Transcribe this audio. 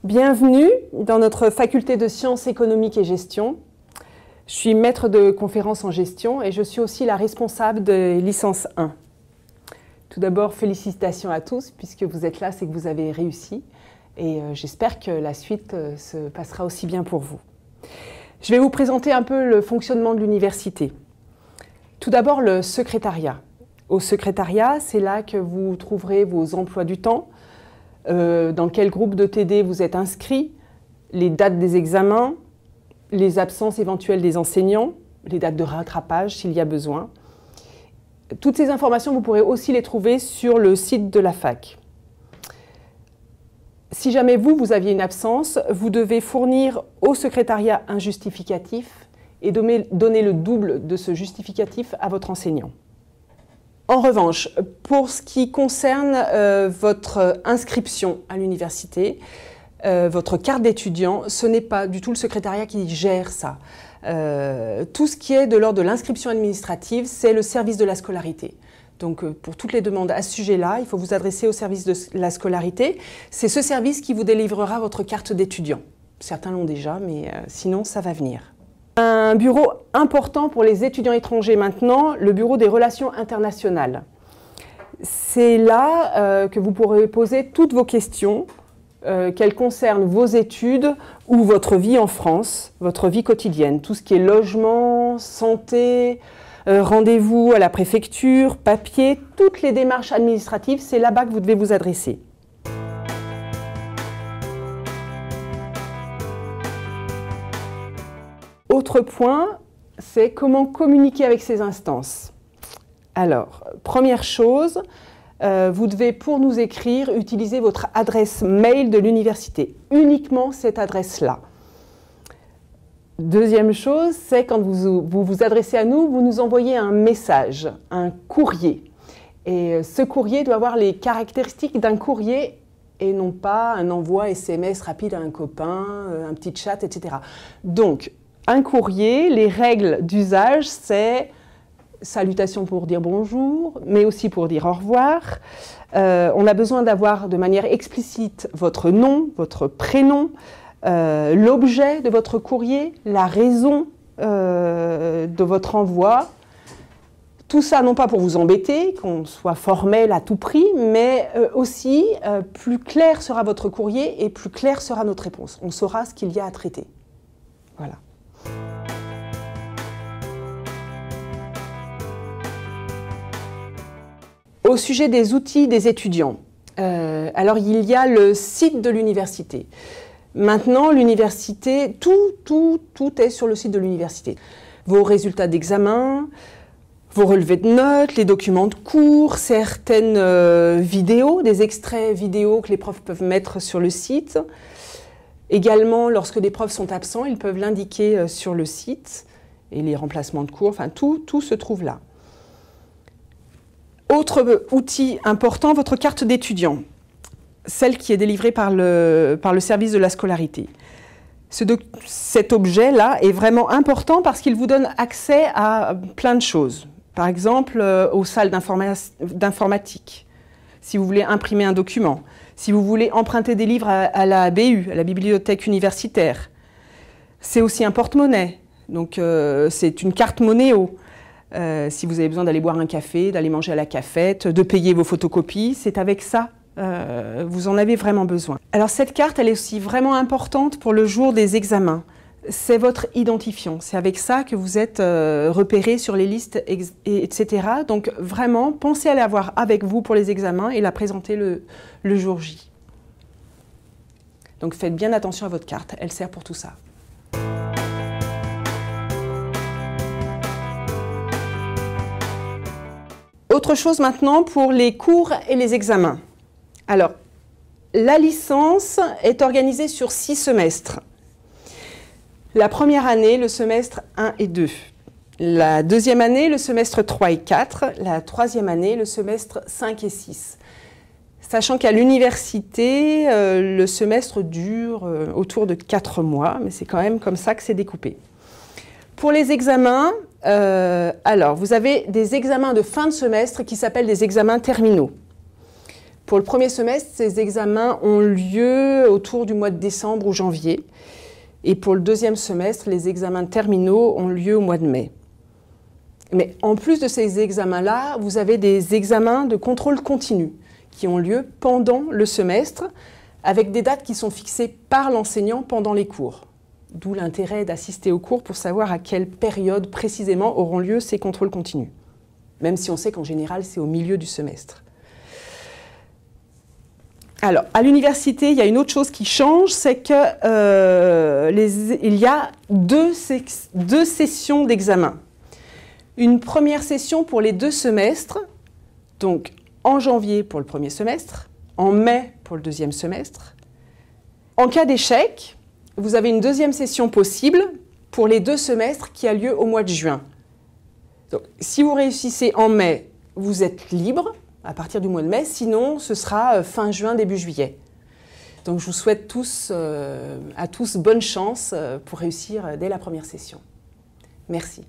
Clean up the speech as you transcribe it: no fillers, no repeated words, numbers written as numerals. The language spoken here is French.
Bienvenue dans notre faculté de sciences économiques et gestion. Je suis maître de conférences en gestion et je suis aussi la responsable de licence 1. Tout d'abord, félicitations à tous, puisque vous êtes là, c'est que vous avez réussi. Et j'espère que la suite se passera aussi bien pour vous. Je vais vous présenter un peu le fonctionnement de l'université. Tout d'abord, le secrétariat. Au secrétariat, c'est là que vous trouverez vos emplois du temps, dans quel groupe de TD vous êtes inscrit, les dates des examens, les absences éventuelles des enseignants, les dates de rattrapage s'il y a besoin. Toutes ces informations, vous pourrez aussi les trouver sur le site de la fac. Si jamais vous aviez une absence, vous devez fournir au secrétariat un justificatif et donner le double de ce justificatif à votre enseignant. En revanche, pour ce qui concerne votre inscription à l'université, votre carte d'étudiant, ce n'est pas du tout le secrétariat qui gère ça. Tout ce qui est de l'ordre de l'inscription administrative, c'est le service de la scolarité. Donc pour toutes les demandes à ce sujet-là, il faut vous adresser au service de la scolarité. C'est ce service qui vous délivrera votre carte d'étudiant. Certains l'ont déjà, mais sinon ça va venir. Un bureau important pour les étudiants étrangers maintenant, le bureau des relations internationales. C'est là que vous pourrez poser toutes vos questions, qu'elles concernent vos études ou votre vie en France, votre vie quotidienne. Tout ce qui est logement, santé, rendez-vous à la préfecture, papier, toutes les démarches administratives, c'est là-bas que vous devez vous adresser. Autre point, c'est comment communiquer avec ces instances. Alors, première chose, vous devez, pour nous écrire, utiliser votre adresse mail de l'université. Uniquement cette adresse-là. Deuxième chose, c'est quand vous adressez à nous, vous nous envoyez un message, un courrier. Et ce courrier doit avoir les caractéristiques d'un courrier et non pas un envoi SMS rapide à un copain, un petit chat, etc. Donc, un courrier, les règles d'usage, c'est salutations pour dire bonjour, mais aussi pour dire au revoir. On a besoin d'avoir de manière explicite votre nom, votre prénom, l'objet de votre courrier, la raison de votre envoi. Tout ça, non pas pour vous embêter, qu'on soit formel à tout prix, mais aussi plus clair sera votre courrier et plus claire sera notre réponse. On saura ce qu'il y a à traiter. Voilà. Au sujet des outils des étudiants, alors il y a le site de l'université. Maintenant, l'université, tout est sur le site de l'université. Vos résultats d'examen, vos relevés de notes, les documents de cours, certaines vidéos, des extraits vidéo que les profs peuvent mettre sur le site. Également, lorsque des profs sont absents, ils peuvent l'indiquer sur le site. Et les remplacements de cours, enfin tout se trouve là. Autre outil important, votre carte d'étudiant, celle qui est délivrée par le service de la scolarité. Cet objet-là est vraiment important parce qu'il vous donne accès à plein de choses. Par exemple, aux salles d'informatique, si vous voulez imprimer un document, si vous voulez emprunter des livres à la BU, à la bibliothèque universitaire. C'est aussi un porte-monnaie, donc c'est une carte Monéo. Si vous avez besoin d'aller boire un café, d'aller manger à la cafette, de payer vos photocopies, c'est avec ça, vous en avez vraiment besoin. Alors cette carte, elle est aussi vraiment importante pour le jour des examens. C'est votre identifiant, c'est avec ça que vous êtes repéré sur les listes, etc. Donc vraiment, pensez à l'avoir avec vous pour les examens et la présenter le jour J. Donc faites bien attention à votre carte, elle sert pour tout ça. Autre chose maintenant pour les cours et les examens. Alors, la licence est organisée sur 6 semestres. La première année, le semestre 1 et 2. La deuxième année, le semestre 3 et 4. La troisième année, le semestre 5 et 6. Sachant qu'à l'université, le semestre dure autour de 4 mois, mais c'est quand même comme ça que c'est découpé. Pour les examens, alors vous avez des examens de fin de semestre qui s'appellent des examens terminaux. Pour le premier semestre, ces examens ont lieu autour du mois de décembre ou janvier. Et pour le deuxième semestre, les examens terminaux ont lieu au mois de mai. Mais en plus de ces examens-là, vous avez des examens de contrôle continu qui ont lieu pendant le semestre, avec des dates qui sont fixées par l'enseignant pendant les cours. D'où l'intérêt d'assister aux cours pour savoir à quelle période précisément auront lieu ces contrôles continus. Même si on sait qu'en général, c'est au milieu du semestre. Alors, à l'université, il y a une autre chose qui change, c'est qu'il y a deux sessions d'examen. Une première session pour les 2 semestres, donc en janvier pour le premier semestre, en mai pour le deuxième semestre. En cas d'échec, vous avez une deuxième session possible pour les 2 semestres qui a lieu au mois de juin. Donc, si vous réussissez en mai, vous êtes libre à partir du mois de mai, sinon ce sera fin juin, début juillet. Donc je vous souhaite à tous bonne chance pour réussir dès la première session. Merci.